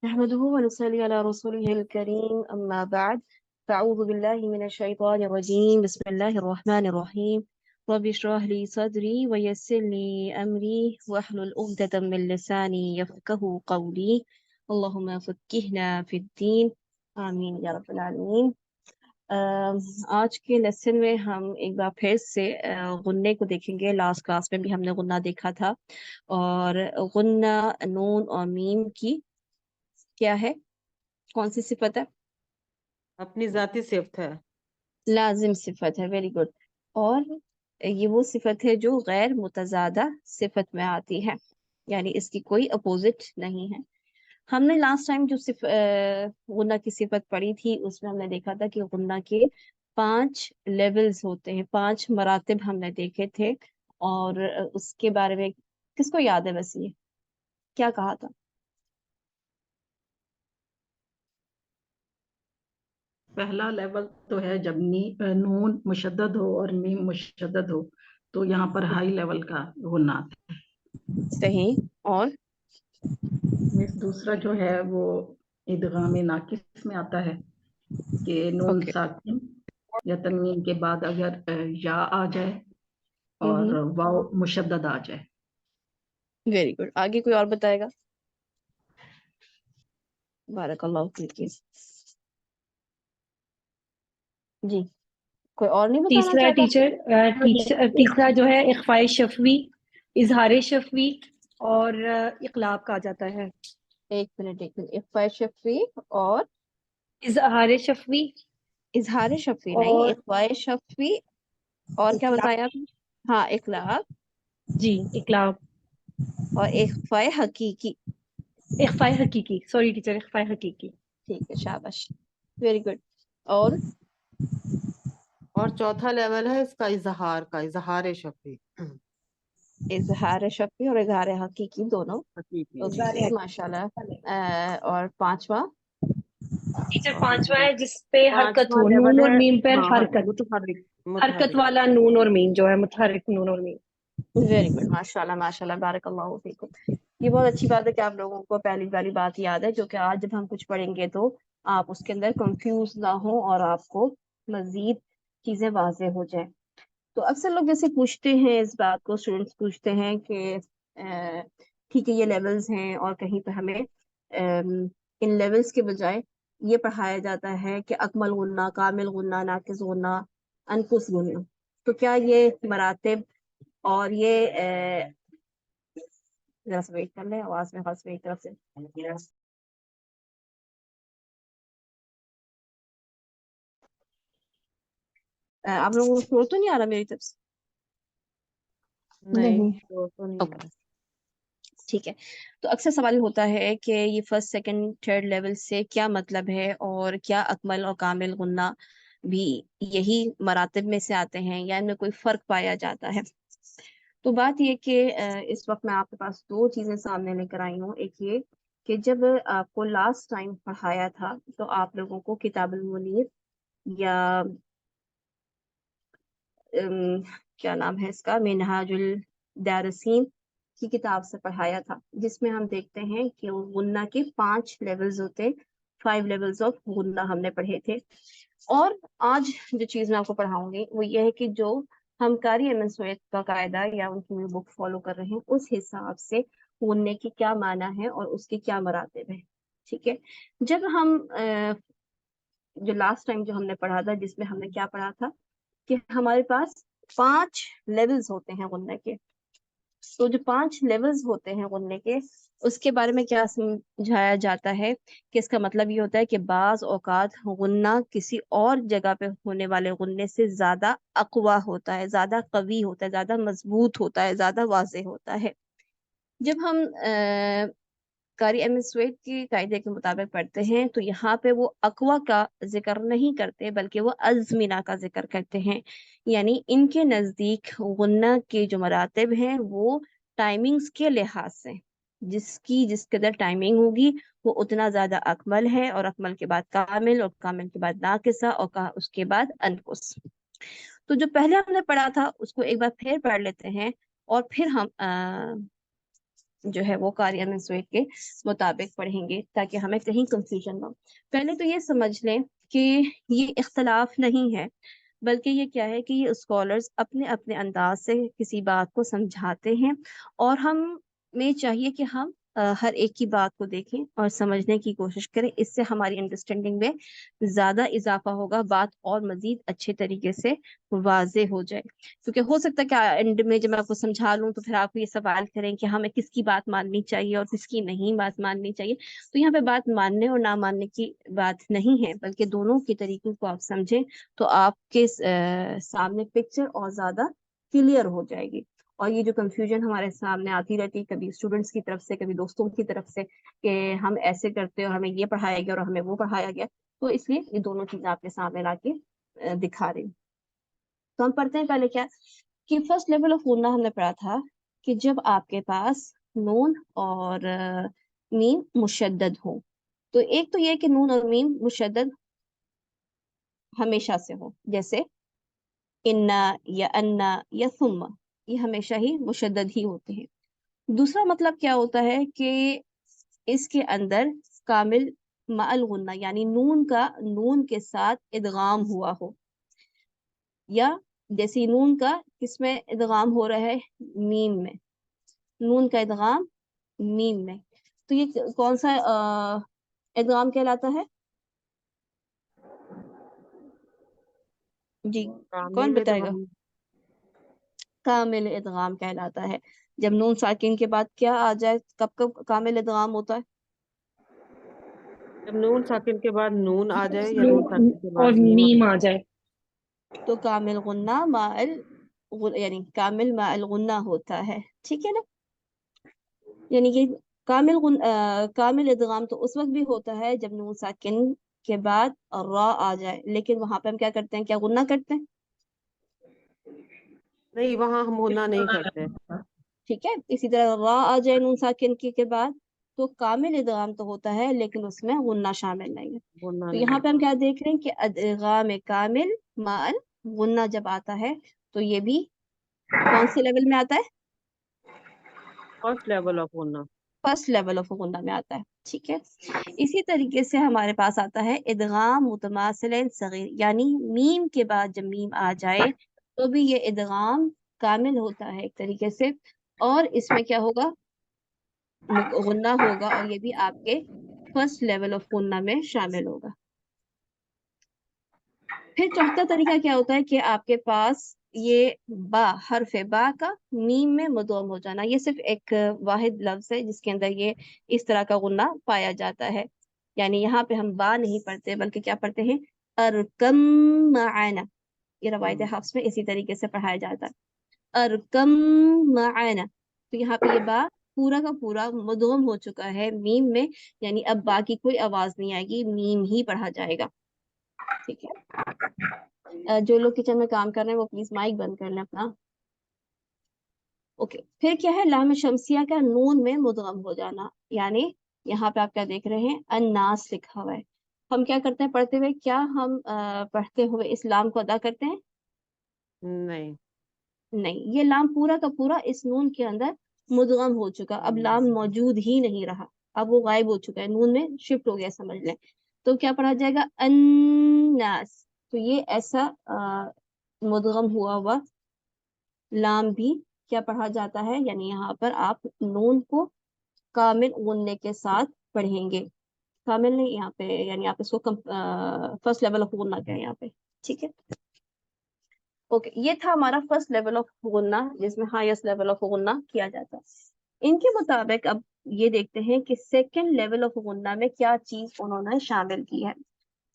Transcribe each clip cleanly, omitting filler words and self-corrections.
نحمده ونصلي على رسوله الكريم أما بعد فأعوذ بالله من الشيطان الرجيم بسم الله الرحمن الرحيم رب اشرح لي صدري ويسر لي أمري واحلل عقدة من لساني يفقهوا قولي اللهم فقهنا في الدين آمين या रब्बल आलमीन। आज के लेसन में हम एक बार फिर से गुन्ने को देखेंगे। लास्ट क्लास में भी हमने गुन्ना देखा था और गुन्ना नून और मीम की क्या है, कौन सी सिफत है? अपनी जाती सिफत है, लाजिम सिफत है। Very good. और ये वो सिफत है जो गैर मुतजादा सिफत में आती है, यानी इसकी कोई अपोजिट नहीं है। हमने लास्ट टाइम जो गुन्ना की सिफत पढ़ी थी उसमें हमने देखा था कि गुन्ना के 5 लेवल्स होते हैं, 5 मरातिब हमने देखे थे। और उसके बारे में किसको याद है? वैसे ये क्या कहा था? पहला लेवल तो है जब नून मुशद्दद हो और मीम मुशद्दद हो, तो यहाँ पर हाई लेवल का गुन्ना आता सही। और है। दूसरा जो है वो इदगाम नाकिस में आता है कि नून ओके। साकिन या तनवीन के बाद अगर या आ जाए और वाव मुशद्दद आ जाए। Very good. आगे कोई और बताएगा? बारकल्लाहु फीक जी। कोई और नहीं बताना तीसरा चाहता? तीसरा जो है इख्फाए शफवी, इजहार शफवी और इकलाब का आ जाता है। एक मिनट इख्फा शफी और इजहार शफवी इजहार शफी नहीं, और इख्फा शफी और क्या बताया आपने? हाँ, इखलाब जी इकलाब, और इख्फा हकीकी। इख्फाए हकीकी, सॉरी टीचर, इख्फाए हकीकी। ठीक है, शाबाश, वेरी गुड। और चौथा लेवल है इसका इजहार का, इजहार शफी, इजहार शफी और इजहार हकीकी दोनों। हकीकी। ओके, माशाल्लाह। और पांचवा? टीचर पांचवा है जिसपे हरकत पांचवा हो, लेवल नून और है, मीम पर हाँ, हरकत, मुतहर्रिक, हरकत वाला नून और मीम जो है, मुतहर्रिक नून और मीम। वेरी गुड, माशाल्लाह माशाल्लाह, बारकल्लाहु फीकुम। ये बहुत अच्छी बात है कि आप लोगों को पहली वाली बात याद है, जो कि आज जब हम कुछ पढ़ेंगे तो आप उसके अंदर कंफ्यूज ना हो और आपको मजीद चीजें वाज़ेह हो जाए। तो अक्सर लोग जैसे पूछते हैं इस बात को, स्टूडेंट्स पूछते हैं कि ठीक है ये लेवल्स हैं और कहीं पे हमें इन लेवल्स के बजाय ये पढ़ाया जाता है कि अकमल गुन्ना, कामिल गुन्ना, नाकिस गुन्ना, अनकुस गुन्ना। तो क्या ये मरातिब और ये जरा सा वेट कर ले, आवाज में खास मेरी तरफ से। आप लोगों को शोर तो नहीं आ रहा मेरी तरफ से? नहीं, तो नहीं आ ओके, रहा। ठीक है। तो अक्सर सवाल होता है कि ये फर्स्ट सेकंड थर्ड लेवल से क्या मतलब है, और क्या अकमल और कामिल गुन्ना भी यही मरातिब में से आते हैं या इनमें कोई फर्क पाया जाता है? तो बात ये कि इस वक्त मैं आपके पास दो चीजें सामने लेकर आई हूँ। एक ये कि जब आपको लास्ट टाइम पढ़ाया था तो आप लोगों को किताबुल मुनीर या क्या नाम है इसका, मिनहाजुल दारसीन की किताब से पढ़ाया था, जिसमें हम देखते हैं कि गुन्ना के 5 लेवल्स होते हैं। 5 लेवल्स ऑफ गुन्ना हमने पढ़े थे। और आज जो चीज मैं आपको पढ़ाऊंगी वो ये है कि जो हम कारी अहमद सोएद का कायदा या उनकी बुक फॉलो कर रहे हैं उस हिसाब से गुन्ने की क्या माना है और उसके क्या मरातिब है। ठीक है। जब हम जो लास्ट टाइम जो हमने पढ़ा था, जिसमें हमने क्या पढ़ा था कि हमारे पास 5 लेवल्स होते हैं गुन्ने के। तो जो 5 लेवल्स होते हैं गुन्ने के, उसके बारे में क्या समझाया जाता है कि इसका मतलब ये होता है कि बाज औकात गुन्ना किसी और जगह पे होने वाले गुन्ने से ज्यादा अकवा होता है, ज्यादा कवी होता है, ज्यादा मजबूत होता है, ज्यादा वाज़ेह होता है। जब हम कारी अहमद सुवेद के कायदे के मुताबिक पढ़ते हैं तो यहाँ पे वो अकवा का जिक्र नहीं करते बल्कि वो अज़मिना का जिक्र करते हैं। यानी इनके नज़दीक गुन्ना के जो मरातिब हैं वो टाइमिंग्स के लिहाज से, जिसकी जिस कदर टाइमिंग होगी वो उतना ज़्यादा अकमल है, और अकमल के बाद कामिल, और कामिल के बाद नाकिसा, और उसके बाद अनकुस। तो जो पहले हमने पढ़ा था उसको एक बार फिर पढ़ लेते हैं और फिर हम جو ہے وہ قاریہ منسوب کے مطابق پڑھیں گے تاکہ ہمیں کہیں کنفیوژن نہ ہو. پہلے تو یہ سمجھ لیں کہ یہ اختلاف نہیں ہے، بلکہ یہ کیا ہے کہ یہ اسکالرز اپنے اپنے انداز سے کسی بات کو سمجھاتے ہیں، اور ہمیں چاہیے کہ ہم ہر ایک کی بات کو دیکھیں اور سمجھنے کی کوشش کریں. اس سے ہماری انڈرسٹینڈنگ میں زیادہ اضافہ ہوگا، بات اور مزید اچھے طریقے سے واضح ہو جائے. کیونکہ ہو سکتا ہے کہ اینڈ میں جب میں آپ کو سمجھا لوں تو پھر آپ یہ سوال کریں کہ ہمیں کس کی بات ماننی چاہیے اور کس کی نہیں بات ماننی چاہیے. تو یہاں پہ بات ماننے اور نہ ماننے کی بات نہیں ہے، بلکہ دونوں کے طریقوں کو آپ سمجھیں تو آپ کے سامنے پکچر اور زیادہ کلیئر ہو جائے گی. اور یہ جو کنفیوژن ہمارے سامنے آتی رہتی کبھی اسٹوڈنٹس کی طرف سے کبھی دوستوں کی طرف سے کہ ہم ایسے کرتے اور ہمیں یہ پڑھایا گیا اور ہمیں وہ پڑھایا گیا، تو اس لیے یہ دونوں چیزیں آپ کے سامنے لا کے دکھا رہی ہوں. تو ہم پڑھتے ہیں پہلے کیا کہ فرسٹ لیول آف غنہ ہم نے پڑھا تھا کہ جب آپ کے پاس نون اور میم مشدد ہو. تو ایک تو یہ کہ نون اور میم مشدد ہمیشہ سے ہو، جیسے انا یا انا یا ثم، یہ ہمیشہ ہی مشدد ہی ہوتے ہیں. دوسرا مطلب کیا ہوتا ہے کہ اس کے اندر کامل مع الغنہ یعنی نون کے ساتھ ادغام ہوا ہو، یا جیسے نون کا کس میں ادغام ہو رہا ہے، میم میں، نون کا ادغام میم میں. تو یہ کون سا ادغام کہلاتا ہے؟ جی کون کامل بتائے گا؟ ادغام، کامل ادغام کہلاتا ہے. جب نون ساکن کے بعد کیا آ جائے کب کامل ادغام ہوتا ہے؟ جب نون ساکن کے بعد نون آ جائے یا نون ساکن کے اور بعد میم میم آ جائے. تو کامل غنہ یعنی کامل مع الغنہ ہوتا ہے. ٹھیک ہے نا؟ یعنی کہ کامل ادغام تو اس وقت بھی ہوتا ہے جب نون ساکن کے بعد را آ جائے، لیکن وہاں پہ ہم کیا کرتے ہیں، کیا غنہ کرتے ہیں؟ نہیں، وہاں ہم غنہ نہیں کرتے. ٹھیک ہے. اسی طرح را آ جائے نون ساکن کے بعد تو کامل ادغام تو ہوتا ہے لیکن اس میں غنہ شامل نہیں ہے. غنہ تو نہیں یہاں پہ ہم ہوتا. کیا دیکھ رہے ہیں کہ ادغام کامل مع غنہ جب آتا ہے تو یہ بھی کون سے لیول میں آتا ہے؟ فرسٹ لیول آف غنہ. فرسٹ لیول آف غنہ میں آتا ہے. ٹھیک ہے. اسی طریقے سے ہمارے پاس آتا ہے ادغام متماثلین صغیر، یعنی میم کے بعد جب میم آ جائے تو بھی یہ ادغام کامل ہوتا ہے ایک طریقے سے، اور اس میں کیا ہوگا، غنہ ہوگا، اور یہ بھی آپ کے فرسٹ لیول آف غنہ میں شامل ہوگا. پھر چوتھا طریقہ کیا ہوتا ہے کہ آپ کے پاس یہ با، حرف با کا میم میں مدغم ہو جانا. یہ صرف ایک واحد لفظ ہے جس کے اندر یہ اس طرح کا غنہ پایا جاتا ہے. یعنی یہاں پہ ہم با نہیں پڑھتے بلکہ کیا پڑھتے ہیں، ارکم معانا. یہ روایت حفص میں اسی طریقے سے پڑھایا جاتا ہے، ارکم معانا. تو یہاں پہ یہ با پورا کا پورا مدغم ہو چکا ہے میم میں، یعنی اب با کی کوئی آواز نہیں آئے گی، میم ہی پڑھا جائے گا. ٹھیک ہے. جو لوگ کچن میں کام کر رہے ہیں وہ پلیز مائک بند کر لیں اپنا. اوکے. پھر کیا ہے، لام شمسیہ کا نون میں مدغم ہو جانا. یعنی یہاں پہ آپ کیا دیکھ رہے ہیں، الناس لکھا ہوا ہے. ہم کیا کرتے ہیں پڑھتے ہوئے، کیا ہم پڑھتے ہوئے اس لام کو ادا کرتے ہیں؟ نہیں. نہیں. یہ لام پورا کا پورا اس نون کے اندر مدغم ہو چکا، اب لام موجود ہی نہیں رہا، اب وہ غائب ہو چکا ہے، نون میں شفٹ ہو گیا سمجھ لیں. تو کیا پڑھا جائے گا، الناس. تو یہ ایسا مدغم ہوا لام بھی کیا پڑھا جاتا ہے، یعنی یہاں پر آپ نون کو کامل غننے کے ساتھ پڑھیں گے. کامل نہیں یہاں پہ، یعنی آپ اس کو فرسٹ لیول آف غنہ کہیں یہاں پہ. ٹھیک ہے. اوکے. یہ تھا ہمارا فرسٹ لیول آف غنہ جس میں ہائیسٹ لیول آف غنہ کیا جاتا ہے. ان کے مطابق اب یہ دیکھتے ہیں کہ سیکنڈ لیول آف غنہ میں کیا چیز انہوں نے شامل کی ہے.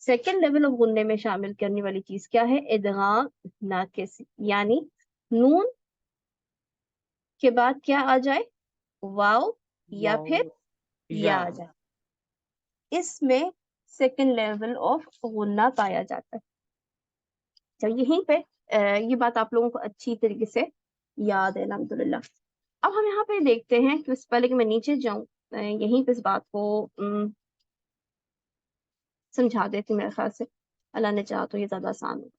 سیکنڈ لیول آف غنہ میں شامل کرنے والی چیز کیا ہے، ادغام ناقص، یعنی نون کے بعد کیا آ جائے، واو یا پھر یا آ جائے. اس میں سیکنڈ لیول آف غنہ پایا جاتا ہے. تو یہیں پہ یہ بات آپ لوگوں کو اچھی طریقے سے یاد ہے الحمدللہ. اب ہم یہاں پہ دیکھتے ہیں کہ اس سے پہلے کہ میں نیچے جاؤں یہیں پہ اس بات کو سمجھا دیتی ہوں. میرے خیال سے اللہ نے چاہا تو یہ زیادہ آسان ہوگا.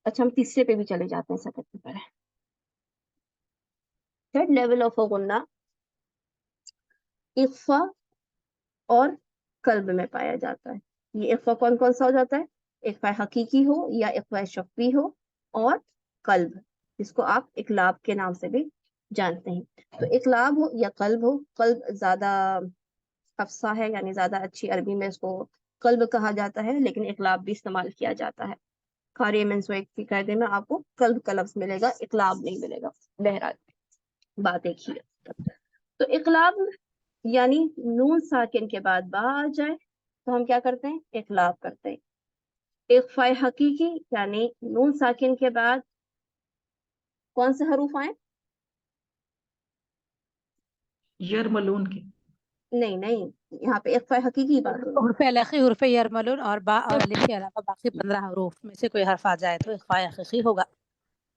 اچھا ہم تیسرے پہ بھی چلے جاتے ہیں سب سے پہلے. थर्ड लेवल ऑफ गुन्ना इख्फा और कल्ब में पाया जाता है। ये इख्फा कौन कौन सा हो जाता है? इख्फा हकीकी हो या इख्फा शफ़ी हो, और कल्ब जिसको आप इकलाब के नाम से भी जानते हैं। तो इकलाब हो या कल्ब हो, कल्ब ज्यादा अफसा है, यानी ज्यादा अच्छी अरबी में इसको कल्ब कहा जाता है, लेकिन इकलाब भी इस्तेमाल किया जाता है। कारी मंसूए की कायदे में आपको कल्ब का लफ्ज मिलेगा, इकलाब नहीं मिलेगा। बहरहाल बात एक ही है। तो इकलाब यानी नून साकिन के बाद बा आ जाए तो हम क्या करते हैं? इकलाब करते हैं। इख्फा हकीकी यानी नून साकिन के बाद कौन से हरूफ आए? यरमलून के। नहीं नहीं, यहाँ पे इख्फा हकीकी की बात हो रही हुर्फ अलखी, हुर्फ यरमलून और बा और अलिफ के अलावा बाकी 15 हरूफ में से कोई हर्फ आ जाए तो इख्फा हकीकी होगा। है।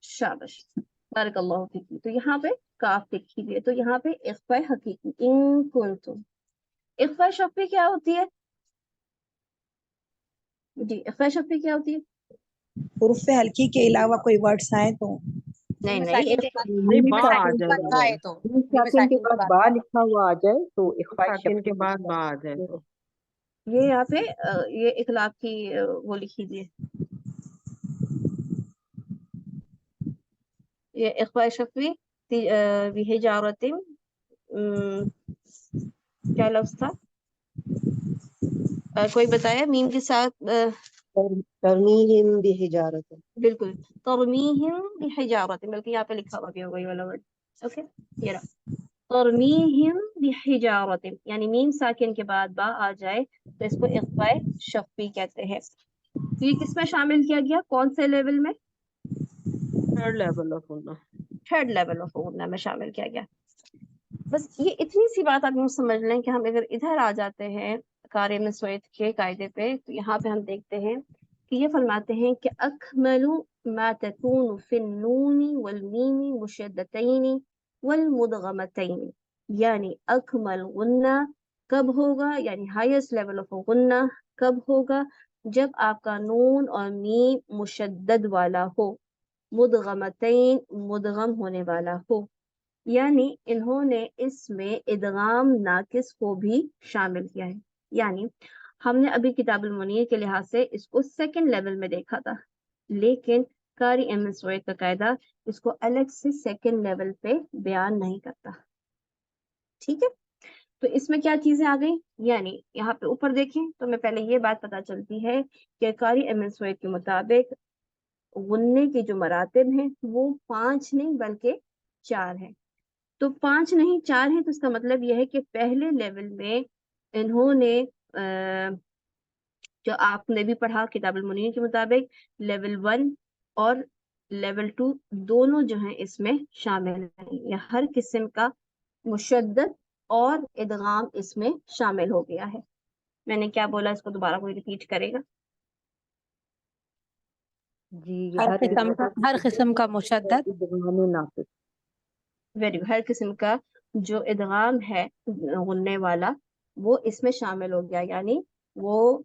शाबाश, बारकल्लाहु फीकी। तो यहाँ पे काफ लिखी हुई है, तो यहाँ पे इख्फा हकीकी इन कुंतुम। इख्फा शफ़ी क्या होती है जी? इख्फा शफ़ी क्या होती है? हुर्फ हल्की के अलावा कोई वर्ड्स आए तो नहीं मीम नहीं, साकिन के बाद नहीं, मीम बा आ साकिन के जाए बाद बा है तो नून मीम साकिन के साकिन के बाद बाद बा बा। लिखा हुआ आ जाए तो इख्फा साकिन के शफ़ी बाद बा आ जाए तो ये यहाँ पे ये इखलाब की वो लिखी हुई है, ये इख्फा शफ़ी बिहिजारतिन, क्या लफ्ज था? कोई बताया मीम के साथ? तरमीहिम बिहिजारत। बिल्कुल, तरमीहिम बिहिजारतिन, बल्कि यहाँ पे लिखा हुआ भी होगा ये वाला वर्ड। ओके, ये रहा तरमीहिम बिहिजारतिन, यानी मीम साकिन के बाद बा आ जाए तो इसको इख्फा शफ़ी कहते हैं। तो ये किस में शामिल किया गया? कौन से लेवल में? थर्ड लेवल ऑफ गुन्ना। थर्ड लेवल ऑफ गुन्ना में शामिल किया गया। बस ये इतनी सी बात आप यूँ समझ लें कि हम अगर इधर आ जाते हैं कारी मसवैत के कायदे पे, तो यहाँ पे हम देखते हैं कि ये फरमाते हैं कि अकमलु मा तकूनु फिन नूनी वल मीमी मुशद्दतैनी वल मुदगमतैनी, यानी अकमल गुन्ना कब होगा, यानी हाईएस्ट लेवल ऑफ गुन्ना कब होगा? जब आपका नून और मीम मुशद्दद वाला हो, मुदगमतैन मुदगम होने वाला हो। यानी इन्होंने इसमें इदगाम नाकिस को भी शामिल किया है। यानी हमने अभी किताबुल मुनीर के लिहाज से इसको सेकंड लेवल में देखा था, लेकिन कारी एमएस का कायदा इसको अलग से सेकंड लेवल पे बयान नहीं करता। ठीक है, तो इसमें क्या चीजें आ गई? यानी यहाँ पे ऊपर देखें तो हमें पहले ये बात पता चलती है कि कारी एमएस के मुताबिक गुन्ने के जो मरातिब हैं वो 5 नहीं बल्कि 4 हैं। तो 5 नहीं 4 है, तो इसका मतलब यह है कि पहले लेवल में इन्होंने जो आपने भी पढ़ा किताबुल मुनीर के मुताबिक लेवल 1 और लेवल 2 दोनों जो हैं इसमें शामिल हैं, या हर किस्म का मुशद्दद और इदगाम इसमें शामिल हो गया है। मैंने क्या बोला, इसको दोबारा कोई रिपीट करेगा? जी, हर किस्म का मुशद्दद इदगाम नाकिस। वेरी गुड, हर किस्म का जो इदगाम है गुन्ने वाला वो इसमें शामिल हो गया, यानी वो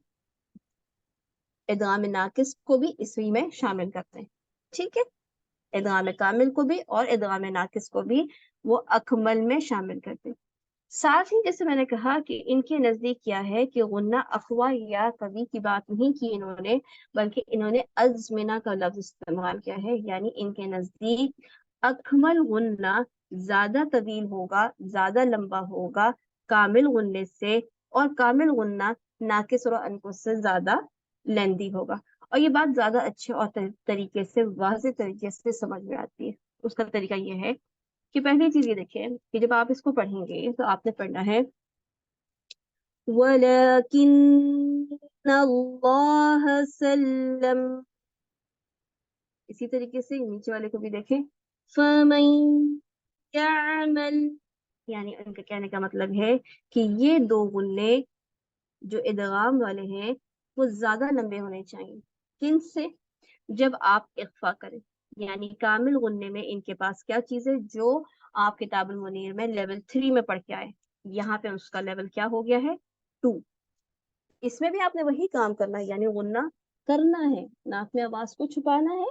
इदगाम नाकिस को भी इसी में शामिल करते हैं। ठीक है, इदगाम कामिल को भी और इदगाम नाकिस को भी वो अकमल में शामिल करते हैं। साथ ही जैसे मैंने कहा कि इनके नजदीक क्या है कि गुन्ना अखवा या कवी की बात नहीं की इन्होंने, बल्कि इन्होंने अज़मिना का लफ्ज इस्तेमाल किया है। यानी इनके नजदीक अकमल गुन्ना ज्यादा तवील होगा, ज्यादा लंबा होगा कामिल गुन्ने से, और कामिल गुन्ना नाकिस और अनकुस से ज्यादा लेंदी होगा। और ये बात ज्यादा अच्छे और तरीके से वाज़ेह तरीके से समझ में आती है। उसका तरीका ये है कि पहली चीज ये देखिए कि जब आप इसको पढ़ेंगे तो आपने पढ़ना है वलाकिन्नल्लाह सल्लम। इसी तरीके से नीचे वाले को भी देखें, फमन यअमल, यानी उनका कहने का मतलब है कि ये दो गुन्ने जो इदगाम वाले हैं वो ज्यादा लंबे होने चाहिए। किन से? जब आप इख्फा करें, यानी कामिल गुन्ने में इनके पास क्या चीज है जो आप किताबुल मुनीर में लेवल 3 में पढ़ के आए, यहाँ पे उसका लेवल क्या हो गया है? 2। इसमें भी आपने वही काम करना है, यानी गुन्ना करना है, नाक में आवाज को छुपाना है,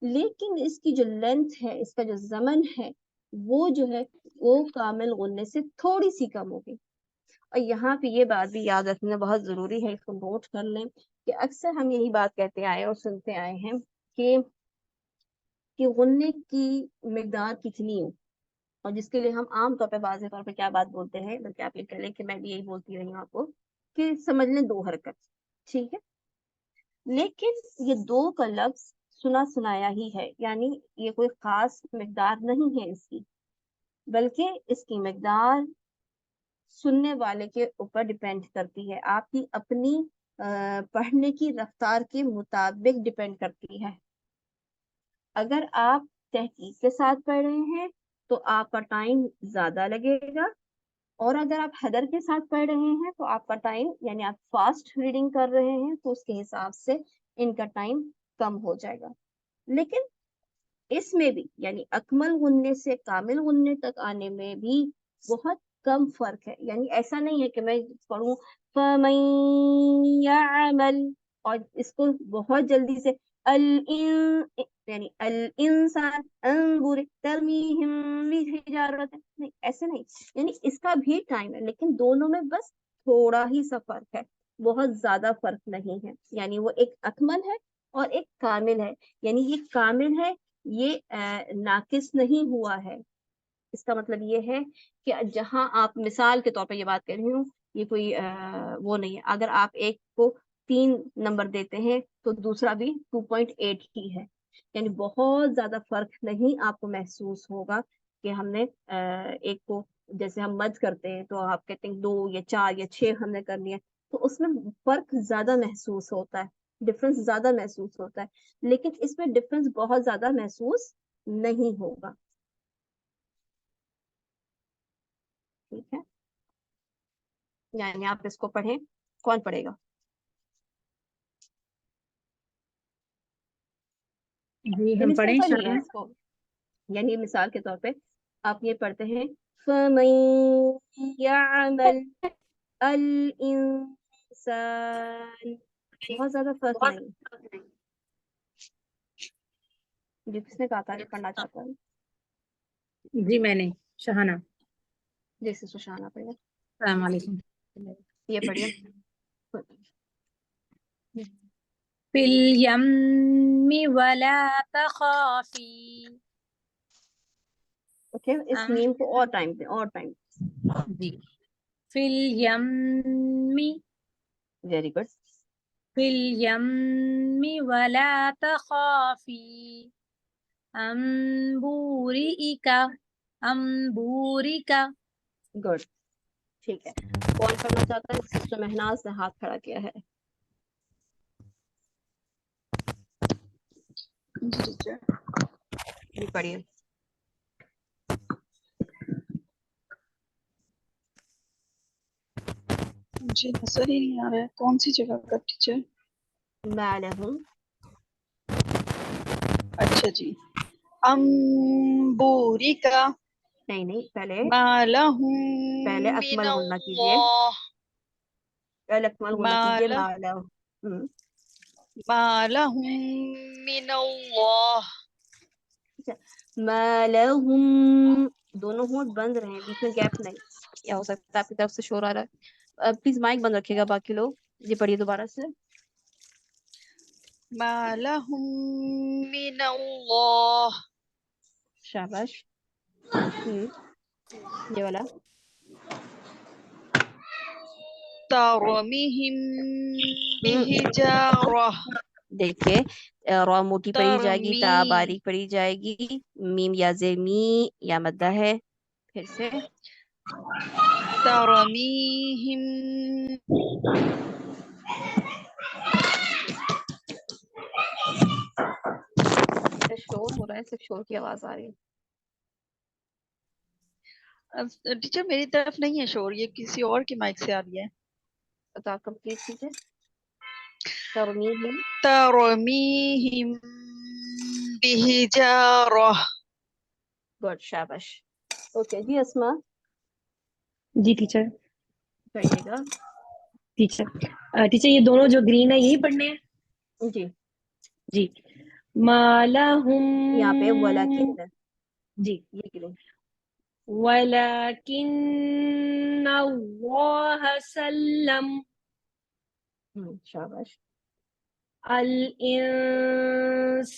लेकिन इसकी जो लेंथ है, इसका जो जमन है, وہ جو ہے وہ کامل غننے سے تھوڑی سی کم ہوگی. اور یہاں پہ یہ بات بھی یاد رکھنا بہت ضروری ہے، اس کو نوٹ کر لیں کہ اکثر ہم یہی بات کہتے آئے اور سنتے آئے ہیں کہ غننے کی مقدار کتنی ہو، اور جس کے لیے ہم عام طور پہ واضح طور پہ کیا بات بولتے ہیں، بلکہ آپ یہ کہہ لیں کہ میں بھی یہی بولتی رہی ہوں آپ کو، کہ سمجھ لیں 2 حرکت. ٹھیک ہے، لیکن یہ 2 کا لفظ سنا سنایا ہی ہے، یعنی یہ کوئی خاص مقدار نہیں ہے اس کی، بلکہ اس کی مقدار سننے والے کے اوپر ڈیپینڈ کرتی ہے، آپ کی اپنی پڑھنے کی رفتار کے مطابق ڈیپینڈ کرتی ہے. اگر آپ تحقیق کے ساتھ پڑھ رہے ہیں تو آپ کا ٹائم زیادہ لگے گا، اور اگر آپ حدر کے ساتھ پڑھ رہے ہیں تو آپ کا ٹائم، یعنی آپ فاسٹ ریڈنگ کر رہے ہیں تو اس کے حساب سے ان کا ٹائم کم ہو جائے گا. لیکن اس میں بھی یعنی اکمل غننے سے کامل غننے تک آنے میں بھی بہت کم فرق ہے. یعنی ایسا نہیں ہے کہ میں پڑھوں فَمَن يَعْمَلْ اور اس کو بہت جلدی سے یعنی الانسان انظر ترمیہم بحجارۃ، نہیں ایسے نہیں، یعنی اس کا بھی ٹائم ہے، لیکن دونوں میں بس تھوڑا ہی سا فرق ہے، بہت زیادہ فرق نہیں ہے. یعنی وہ ایک اکمل ہے اور ایک کامل ہے. یعنی یہ کامل ہے، یہ ناقص نہیں ہوا ہے. اس کا مطلب یہ ہے کہ جہاں آپ مثال کے طور پہ یہ بات کر رہی ہوں، یہ کوئی وہ نہیں ہے. اگر آپ ایک کو 3 نمبر دیتے ہیں تو دوسرا بھی 2.8 ہی ہے، یعنی بہت زیادہ فرق نہیں آپ کو محسوس ہوگا کہ ہم نے ایک کو، جیسے ہم مد کرتے ہیں تو آپ کہتے ہیں 2 یا 4 یا 6 ہم نے کر لیا، تو اس میں فرق زیادہ محسوس ہوتا ہے، ڈفرنس زیادہ محسوس ہوتا ہے. لیکن اس میں ڈفرنس بہت زیادہ محسوس نہیں ہوگا. ٹھیک ہے، یعنی آپ اس کو پڑھیں. کون پڑھے گا؟ جی ہم یعنی پڑھیں سمپل ہی ہے شاہ. اس کو. یعنی مثال کے طور پہ آپ یہ پڑھتے ہیں فَمَن يَعْمَلْ الْإِنسَانُ، بہت زیادہ فرق نہیں. جو کس نے کہا تھا کہ پڑھنا چاہتا ہے؟ جی میں نے شہانہ. جیسے سشانہ پڑھے. السلام علیکم. یہ پڑھیے. فی الیم ولا تخافی. اوکے، اس میم کو اور ٹائم دیں، اور ٹائم. جی، فی الیم، ویری گڈ. فی الیم ولا تخافی انبوریکا، انبوریکا. گڈ. ٹھیک ہے، کون پڑھنا چاہتا ہے؟ سسٹر مہناز نے ہاتھ کھڑا کیا ہے. جی پڑھیے. مجھے نظر ہی نہیں آ رہا ہے کون سی جگہ کا ٹیچر. میں لہوں. اچھا جی. امبوری کا نہیں پہلے مالہم من اکمل غنہ کیجیے. اللہ، پہلے اکمل غنہ کیجیے. مالہ ما لہم. مالہم من اللہ. ما لہم، دونوں ہونٹ بند رہے ہیں، بیچ میں گیپ نہیں. یا ہو سکتا ہے آپ کی طرف سے شور آ رہا ہے. پلیز مائک بند رکھیے گا باقی لوگ. جی پڑھیے دوبارہ سے. مالہم من اللہ. شاباش. یہ والا. ترمہم بحجارہ. دیکھیے را موٹی پڑھی جائے گی، تا ترمی باریک پڑھی جائے گی، میم یا زیمی یا مدہ ہے. پھر سے ترميهم شور ہو رہا ہے، صرف شور کی آواز آ رہی ہے. ٹیچر میری طرف نہیں ہے شور، یہ کسی اور کی مائک سے آ رہی ہے. بتا کمپلیٹ کیجیے. ترمیہم. ترميهم بحجارة. گڈ، شاباش. اوکے جی اسما جی ٹیچر. پڑھیے گا. ٹیچر یہ دونوں جو گرین ہے یہی پڑھنے ہیں. جی جی. مالہم، یہاں پہ ولیکن جی یہ گرین. वलकिन अल्लाह सल्लम शाबाश। अल इंसानु।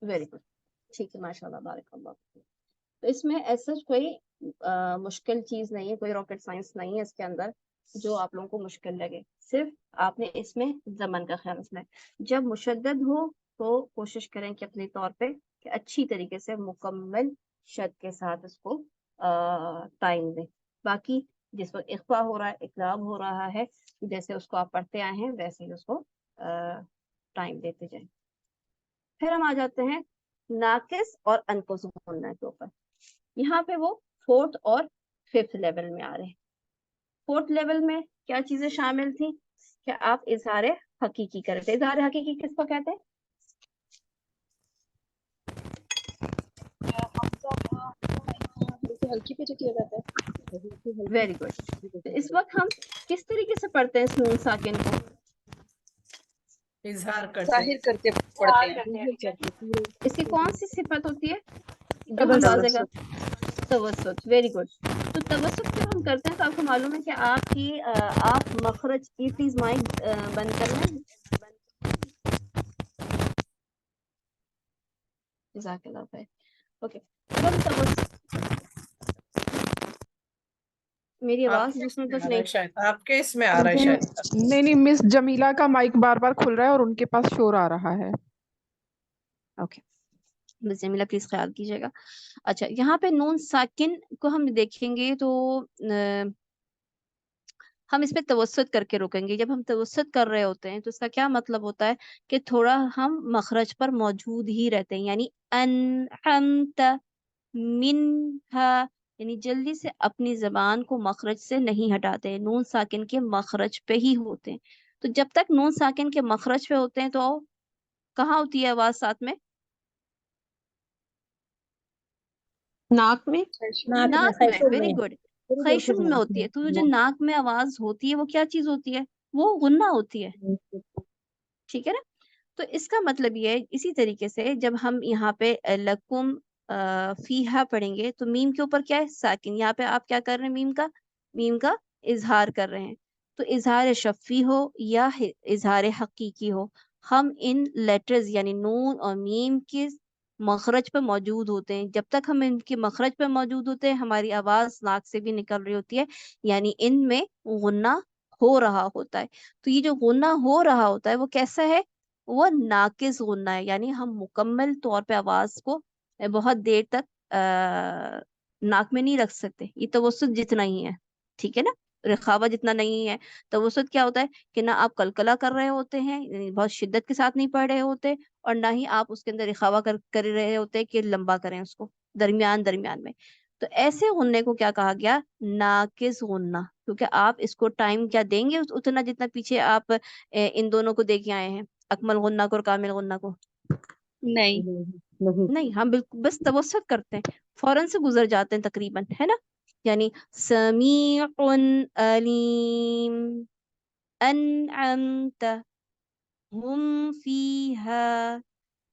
वेरी गुड, ठीक है, माशाल्लाह, बारकल्लाह। तो इसमें ऐसा कोई मुश्किल चीज नहीं है, कोई रॉकेट साइंस नहीं है इसके अंदर जो आप लोगों को मुश्किल लगे। सिर्फ आपने इसमें जमन का ख्याल रखना है। जब मुशद्दद हो तो कोशिश करें कि अपने तौर पे कि अच्छी तरीके से मुकम्मल शद के साथ इसको टाइम दें। बाकी जिस वक्त इख्फा हो रहा है, इकलाब हो रहा है, जैसे उसको आप पढ़ते आए हैं वैसे ही उसको टाइम देते जाएं। फिर हम आ जाते हैं नाकिस और अनकुस गुन्ना के ऊपर। यहाँ पे वो फोर्थ और फिफ्थ लेवल में आ रहे हैं। फोर्थ लेवल में क्या चीजें शामिल थी? क्या आप इजहार हकीकी करते? इजहार हकीकी किसको कहते हैं? हल्की पे जो किया जाता है। Very good. तो इस वक्त हम किस तरीके से पढ़ते हैं इस नून साकिन को? इजहार करते जाहिर करके पढ़ते हैं। इसकी कौन सी सिफत होती है जो हम वाज़े कर? तवस्सुत। Very good. तो तवस्सुत जब हम करते हैं तो आपको मालूम है कि आप मखरज की प्लीज माइक बंद करना है। जज़ाकल्लाह खैर। ओके, जब हम तवस्सुत, मेरी आवाज दूसरों तक नहीं। शायद आपके इसमें आ रहा है शायद। नहीं, मिस जमीला का माइक बार बार खुल रहा है और उनके पास शोर आ रहा है। ओके, मिस जमीला प्लीज ख्याल कीजिएगा। अच्छा, यहाँ पे नून साकिन को हम देखेंगे तो हम इस पे तवस्सुत करके रुकेंगे। जब हम तवस्सुत कर रहे होते हैं तो इसका क्या मतलब होता है कि थोड़ा हम मखरज पर मौजूद ही रहते हैं, यानी अनअमत मिनहा, यानी जल्दी से अपनी जबान को मखरज से नहीं हटाते, नून साकिन के मखरज पे ही होते हैं। तो जब तक नून साकिन के मखरज पे होते हैं तो कहाँ होती है आवाज साथ में? नाक में। नाक में। वेरी गुड, खैशुम में होती है। तो जो नाक में आवाज होती है वो क्या चीज होती है? वो गुन्ना होती है, ठीक है ना? तो इसका मतलब ये है, इसी तरीके से जब हम यहाँ पे लकुम फीहा पढ़ेंगे तो मीम के ऊपर क्या है? साकिन। यहाँ पे आप क्या कर रहे हैं? मीम का इजहार कर रहे हैं। तो इजहार शफ़ी हो या इजहार हकीकी हो, हम इन लेटर्स यानी नून और मीम के मखरज पे मौजूद होते हैं। जब तक हम इनके मखरज पे मौजूद होते हैं हमारी आवाज नाक से भी निकल रही होती है, यानी इनमें गुन्ना हो रहा होता है। तो ये जो गुन्ना हो रहा होता है वो कैसा है? वो नाकिस गुन्ना है, यानी हम मुकम्मल तौर पे आवाज को बहुत देर तक नाक में नहीं रख सकते। ये तवस्सुत जितना ही है, ठीक है ना, रखावा जितना नहीं है। तवस्सुत क्या होता है कि ना आप कलकला कर रहे होते हैं, यानी बहुत शिद्दत के साथ नहीं पढ़ रहे होते, और ना ही आप उसके अंदर रखावा कर रहे होते हैं कि लंबा करें उसको, दरमियान दरमियान में। तो ऐसे गुन्ने को क्या कहा गया? नाकिस गुन्ना। क्योंकि आप इसको टाइम क्या देंगे उतना जितना पीछे आप इन दोनों को देके आए हैं, अकमल गुन्ना को और कामिल गुन्ना को। नहीं, नहीं। नहीं, हम बिल्कुल बस तवस्सुत करते हैं, फौरन से गुजर जाते हैं तकरीबन, है ना? यानी समीउन अलीम अनअमत हुम फीहा।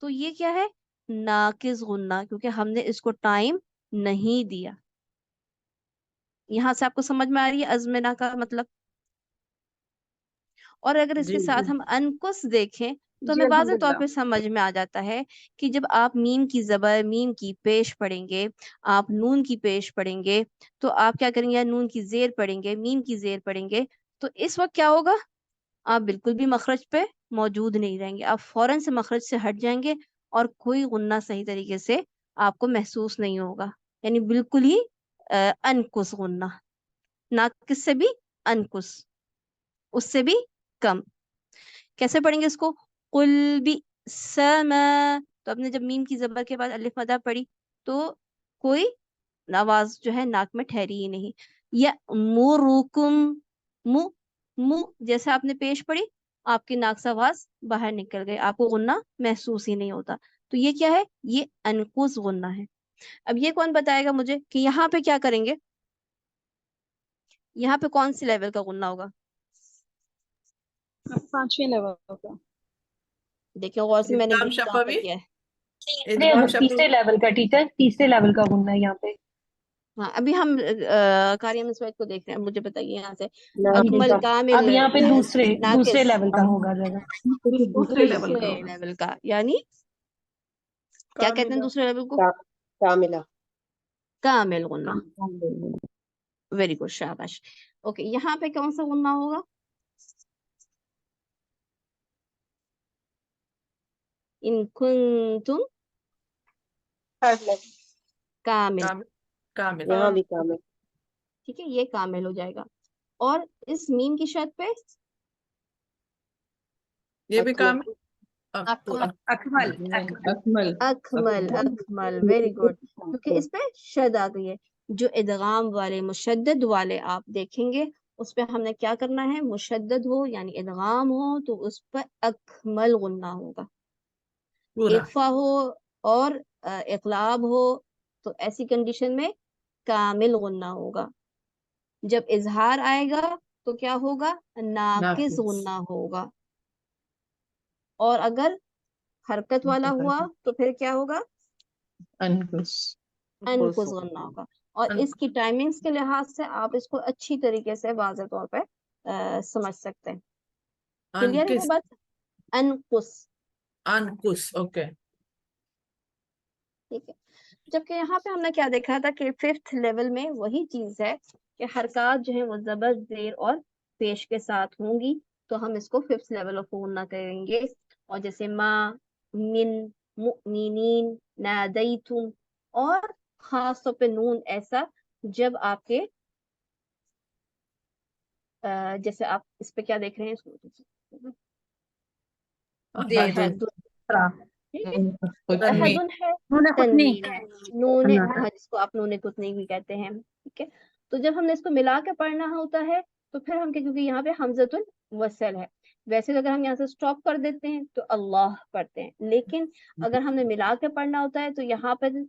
तो ये क्या है? नाकिस गुन्ना, क्योंकि हमने इसको टाइम नहीं दिया। यहाँ से आपको समझ में आ रही है अजमिना का मतलब? और अगर इसके साथ हम अनकुस देखें तो जी हमें वाज़ेह तौर अल्हम्दुलिल्लाह। पे समझ में आ जाता है कि जब आप मीम की ज़बर, मीम की पेश पढ़ेंगे, आप नून की पेश पढ़ेंगे, तो आप क्या करेंगे? या नून की जेर पढ़ेंगे, मीम की जेर पढ़ेंगे, तो इस वक्त क्या होगा? आप बिल्कुल भी मखरज पे मौजूद नहीं रहेंगे, आप फौरन से मखरज से हट जाएंगे और कोई गुन्ना सही तरीके से आपको महसूस नहीं होगा। यानी बिल्कुल ही अनकुस गुन्ना, ना किससे भी अनकुस, उससे भी कम। कैसे पढ़ेंगे इसको? कुल बी समा। तो आपने जब मीम की जबर के बाद अलिफ मदा पढ़ी तो कोई आवाज जो है नाक में ठहरी ही नहीं। या मुरुकुम, मु मु जैसे आपने पेश पढ़ी, आपकी नाक से आवाज बाहर निकल गई, आपको गुन्ना महसूस ही नहीं होता। तो ये क्या है? ये अनकुस गुन्ना है। अब ये कौन बताएगा मुझे कि यहाँ पे क्या करेंगे? यहाँ पे कौन सी लेवल का गुन्ना होगा? अब 5वें लेवल का। देखिए गौर से, मैंने इस्लाम यही कहाँ पे शफवी। किया है। इदगाम शफवी तीसरे लेवल का टीचर, तीसरे लेवल का गुणना है यहाँ पे। हाँ, अभी हम कारिया मिसवाक को देख रहे हैं, मुझे बताइए यहाँ से नाफिका अकमल कामिल अब यहाँ पे दूसरे नाकिस लेवल का होगा जगह। दूसरे लेवल का दूसरे होगा। लेवल का, यानी क्या कहते हैं कामिला दूसरे लेवल को? कामिला कामिल गुन्ना। कामिल। वेरी गुड, शाबाश। ओके, यहाँ पे कौन सा गुन्ना होगा? इन कुंतुम थर्ड लेवल कामिल, कामिल कामिल यहाँ भी कामिल। ठीक है, ये कामिल हो जाएगा। और इस मीम की शर्त पे ये भी अकमल कामिल अकमल अकमल अकमल अकमल अकमल, वेरी गुड, क्योंकि इस पे शद आ गई है। जो इदगाम वाले मुशद्दद वाले आप देखेंगे उस पे हमने क्या करना है, मुशद्दद हो यानी इदगाम हो तो उस पर अकमल गुन्ना होगा। पूरा इख्फा हो और इक़लाब हो तो ऐसी कंडीशन में कामिल गुन्ना होगा। जब इजहार आएगा तो क्या होगा, नाकिस नाकिस गुन्ना होगा। और अगर हरकत वाला हुआ तो फिर क्या होगा, अनकुस अनकुस गुन्ना होगा। और इसकी टाइमिंग्स के लिहाज से आप इसको अच्छी तरीके से वाज़ेह तौर पे समझ सकते हैं। क्लियर है ये अनकिस बात? अनकुस, अनकुस ओके। ठीक है। जबकि यहाँ पे हमने क्या देखा था कि फिफ्थ लेवल में वही चीज है कि हरकत जो है वो जबर, जेर और पेश के साथ होंगी, तो हम इसको फिफ्थ लेवल ऑफ गुन्ना करेंगे। और जैसे मा, मिन, मुमिनीन, नादैतुम, और खास तौर पे नून ऐसा जब आपके जैसे आप इस पे क्या देख रहे हैं, इसको अहदुन, ठीक है, तो तन्वीन अहदुन है, नून कुतनी तनवीन है, नून हाँ, जिसको आप नून कुतनी भी कहते हैं, ठीक है। तो जब हमने इसको मिला के पढ़ना होता है तो फिर हम क्या, क्योंकि यहाँ पे हमजतुल वसल है, वैसे तो अगर हम यहाँ से स्टॉप कर देते हैं तो अल्लाह पढ़ते हैं, लेकिन अगर हमने मिला के पढ़ना होता है तो यहाँ पर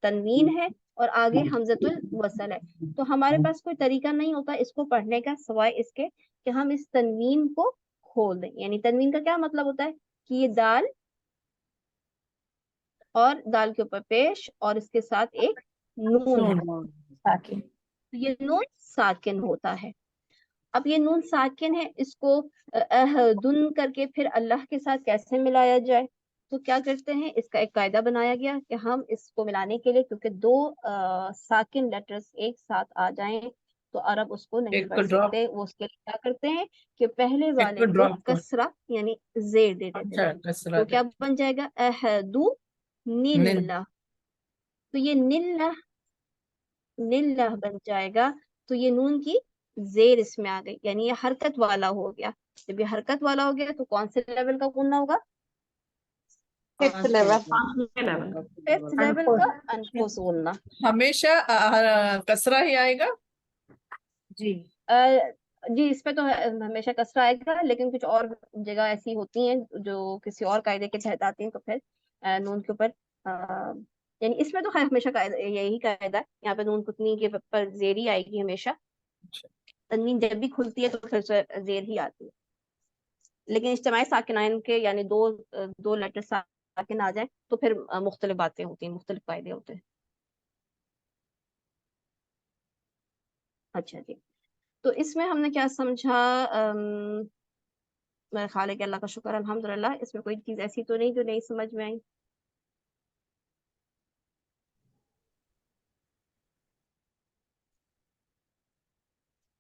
तनवीन है और आगे हमजतुल वसल है। तो हमारे पास कोई तरीका नहीं होता इसको पढ़ने का सिवाय इसके कि हम इस तनवीन को खोल दें। यानी तनवीन का क्या मतलब होता है कि ये दाल और दाल के ऊपर पेश और इसके साथ एक नून है, साकिन। तो ये नून साकिन होता है। अब ये नून साकिन है, इसको अहदुन करके फिर अल्लाह के साथ कैसे मिलाया जाए, तो क्या करते हैं, इसका एक कायदा बनाया गया कि हम इसको मिलाने के लिए, क्योंकि दो साकिन लेटर्स एक साथ आ जाएं तो अरब उसको नहीं एक को पढ़ ड्रॉप सकते, वो उसके लिए क्या करते हैं कि पहले एक वाले को को ड्रॉप कर कसरा यानी जेर दे देते अच्छा हैं, कसरा तो दे क्या बन जाएगा, अहदु निल निल्ला। तो ये निल्ला, निल्लाह बन जाएगा, तो ये नून की जेर इसमें आ गई, यानी ये हरकत वाला हो गया। जब ये हरकत वाला हो गया तो कौन से लेवल का गुन्ना होगा, fifth level level fifth level का अनकुस गुन्ना। हमेशा कसरा ही आएगा। जी जी, इस पे तो हमेशा कसरा आएगा, लेकिन कुछ और जगह ऐसी होती हैं जो किसी और कायदे के तहत आती हैं तो फिर नून के ऊपर यानी इसमें तो खैर हमेशा कायदा, यही कायदा है, यहाँ पे नून कुतनी के पर जेरी आएगी हमेशा। तनवीन जब भी खुलती है तो फिर से जेर ही आती है, लेकिन इज्तिमाई साकिनाइन के यानी दो लेटर साकिन आ जाए तो फिर मुख्तलिफ बातें होती हैं, मुख्तलिफ कायदे होते हैं। अच्छा जी, तो इसमें हमने क्या समझा, मेरे ख्याल है कि अल्लाह का शुक्र अल्हम्दुलिल्लाह इसमें कोई चीज़ ऐसी तो नहीं जो नहीं समझ में आई।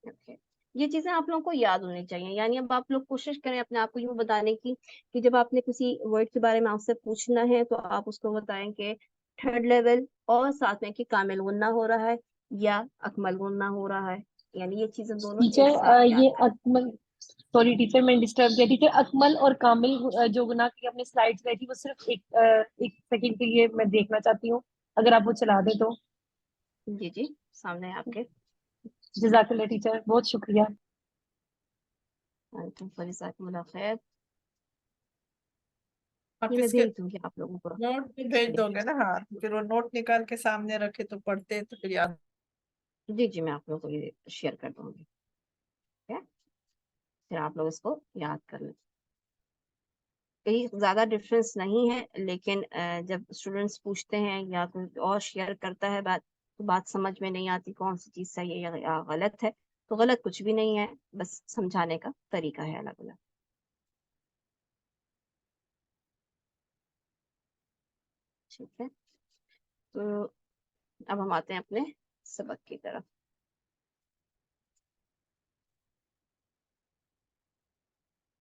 ओके, ये चीजें आप लोगों को याद होनी चाहिए, यानी अब आप लोग कोशिश करें अपने आप को यूं बताने की कि जब आपने किसी वर्ड के बारे में आपसे पूछना है तो आप उसको बताएं कि थर्ड लेवल और साथ में कि कामिल गुन्ना हो रहा है या अकमल गुन्ना हो रहा है, यानी ये चीजें दोनों एक साथ टीचर याद ये करें। अकमल, सॉरी टीचर मैं डिस्टर्ब किया। टीचर अकमल और कामिल जो गुना की अपने स्लाइड्स गई थी वो सिर्फ एक सेकंड के लिए मैं देखना चाहती हूँ, अगर आप वो चला दे तो। जी जी, सामने है आपके। जजाकल्ला टीचर, बहुत शुक्रिया। जज़ाकुमुल्लाह खैर, आप ये मैं इसके भेज दूंगी आप लोगों को। नोट भी भेज दोगे ना। हाँ फिर वो नोट निकाल के सामने रखे तो पढ़ते तो फिर याद। जी जी, मैं आप लोगों को ये शेयर कर दूंगी, ठीक है, फिर आप लोग इसको याद कर लें। کہیں زیادہ ڈفرینس نہیں ہے، لیکن جب اسٹوڈینٹس پوچھتے ہیں یا کوئی اور شیئر کرتا ہے بات، تو بات سمجھ میں نہیں آتی کون سی چیز صحیح ہے یا غلط ہے. تو غلط کچھ بھی نہیں ہے، بس سمجھانے کا طریقہ ہے الگ الگ. ٹھیک ہے، تو اب ہم آتے ہیں اپنے سبق کی طرف.